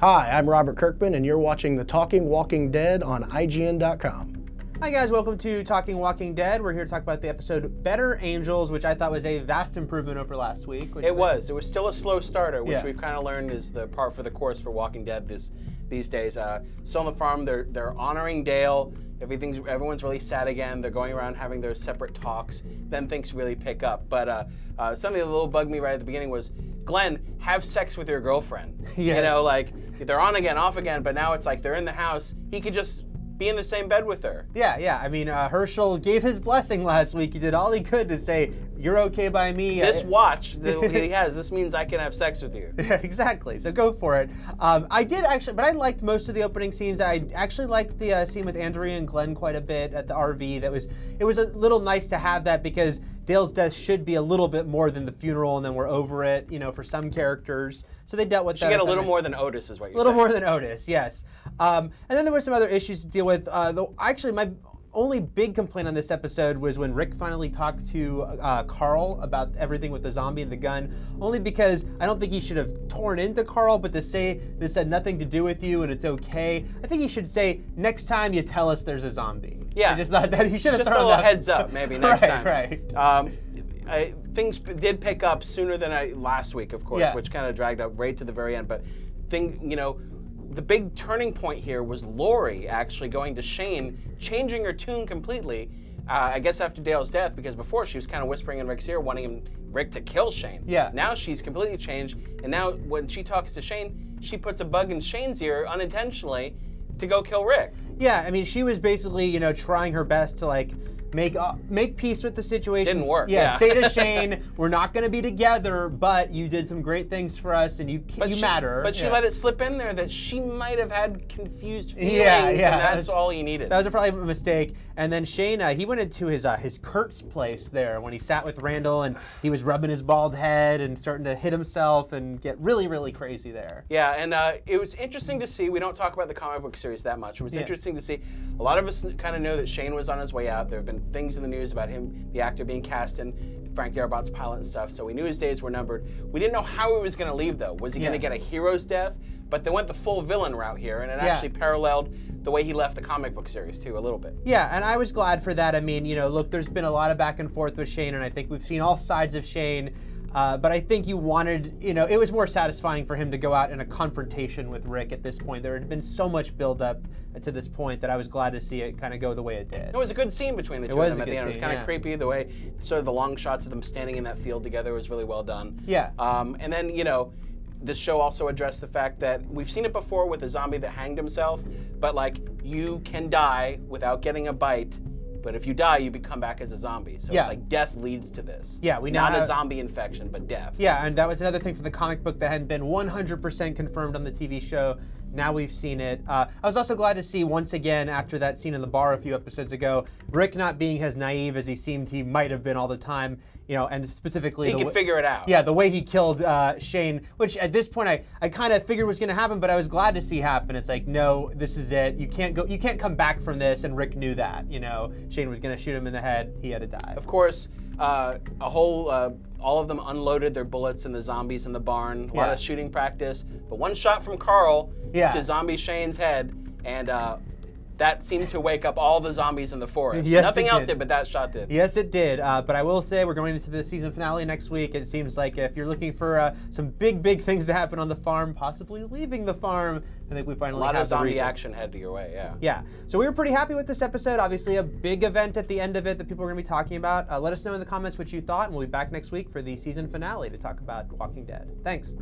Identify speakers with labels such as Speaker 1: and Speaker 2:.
Speaker 1: Hi, I'm Robert Kirkman, and you're watching The Talking Walking Dead on IGN.com.
Speaker 2: Hi guys, welcome to Talking Walking Dead. We're here to talk about the episode Better Angels, which I thought was a vast improvement over last week.
Speaker 3: It was still a slow starter, which
Speaker 2: Yeah.
Speaker 3: we've kind of learned is the par for the course for Walking Dead these days. Still on the farm, they're honoring Dale. Everyone's really sad again. They're going around having their separate talks. Then things really pick up. But something that a little bugged me right at the beginning was, Glenn, have sex with your girlfriend.
Speaker 2: Yes.
Speaker 3: You know, like they're on again, off again, but now it's like they're in the house. He could just be in the same bed with her.
Speaker 2: Yeah. I mean, Herschel gave his blessing last week. He did all he could to say, "You're okay by me."
Speaker 3: This watch that he has, this means I can have sex with you.
Speaker 2: Yeah, exactly. So go for it. I did actually, but I liked most of the opening scenes. I actually liked the scene with Andrea and Glenn quite a bit at the RV. It was a little nice to have that because Dale's death should be a little bit more than the funeral, and then we're over it. You know, for some characters. So they dealt with that.
Speaker 3: She get a little more than Otis, is what you're saying.
Speaker 2: A little more than Otis, yes. And then there were some other issues to deal with. Actually, my only big complaint on this episode was when Rick finally talked to Carl about everything with the zombie and the gun, only because I don't think he should have torn into Carl, but to say this had nothing to do with you and it's okay, I think he should say, next time you tell us there's a zombie.
Speaker 3: Yeah.
Speaker 2: I just thought that he should have
Speaker 3: just
Speaker 2: thrown
Speaker 3: a little
Speaker 2: that.
Speaker 3: heads up, maybe next time.
Speaker 2: Right.
Speaker 3: Things did pick up sooner than last week, of course,
Speaker 2: Yeah.
Speaker 3: which kind of dragged out right to the very end. But the big turning point here was Lori actually going to Shane, changing her tune completely. I guess after Dale's death, because before she was kind of whispering in Rick's ear, wanting Rick to kill Shane.
Speaker 2: Yeah.
Speaker 3: Now she's completely changed, and now when she talks to Shane, she puts a bug in Shane's ear unintentionally to go kill Rick.
Speaker 2: Yeah, I mean, she was basically, trying her best to make peace with the situation.
Speaker 3: Didn't work.
Speaker 2: Yeah, say to Shane, we're not going to be together, but you did some great things for us, and you matter.
Speaker 3: But she let it slip in there that she might have had confused feelings,
Speaker 2: Yeah.
Speaker 3: and that's all he needed.
Speaker 2: That was probably a mistake. And then Shane, he went into his Kurt's place there when he sat with Randall, and he was rubbing his bald head and starting to hit himself and get really, really crazy there.
Speaker 3: Yeah, and it was interesting to see. We don't talk about the comic book series that much. It was interesting to see. A lot of us kind of know that Shane was on his way out. There have been things in the news about him, the actor, being cast in Frank Darabont's pilot and stuff, so we knew his days were numbered. We didn't know how he was going to leave, though. Was he going to get a hero's death? But they went the full villain route here, and it actually paralleled the way he left the comic book series, too, a little bit.
Speaker 2: Yeah, and I was glad for that. I mean, look, there's been a lot of back and forth with Shane, and I think we've seen all sides of Shane. But I think you wanted, it was more satisfying for him to go out in a confrontation with Rick at this point. There had been so much build-up to this point that I was glad to see it kind of go the way it did.
Speaker 3: It was a good scene between the two of them at the end. It was kind of creepy. The way, sort of the long shots of them standing in that field together was really well done.
Speaker 2: Yeah.
Speaker 3: And then, this show also addressed the fact that we've seen it before with a zombie that hanged himself, but you can die without getting a bite. But if you die, you become back as a zombie. So it's like death leads to this. Yeah, we now not a zombie infection, but death.
Speaker 2: Yeah, and that was another thing from the comic book that hadn't been 100% confirmed on the TV show. Now we've seen it. I was also glad to see once again, after that scene in the bar a few episodes ago, Rick not being as naive as he seemed he might have been all the time. And specifically
Speaker 3: he could figure it out.
Speaker 2: Yeah, the way he killed Shane, which at this point I kind of figured was going to happen, but I was glad to see happen. It's like, no, this is it. You can't come back from this, and Rick knew that. Shane was going to shoot him in the head. He had to die.
Speaker 3: Of course, all of them unloaded their bullets in the zombies in the barn. A lot of shooting practice, but one shot from Carl to zombie Shane's head, and that seemed to wake up all the zombies in the forest.
Speaker 2: Yes,
Speaker 3: nothing else did, but that shot did.
Speaker 2: Yes, it did. But I will say we're going into the season finale next week. It seems like if you're looking for some big things to happen on the farm, possibly leaving the farm, I think we finally have
Speaker 3: a lot of zombie
Speaker 2: reason.
Speaker 3: action headed your way, yeah.
Speaker 2: Yeah. So we were pretty happy with this episode. Obviously, a big event at the end of it that people are going to be talking about. Let us know in the comments what you thought, and we'll be back next week for the season finale to talk about Walking Dead. Thanks.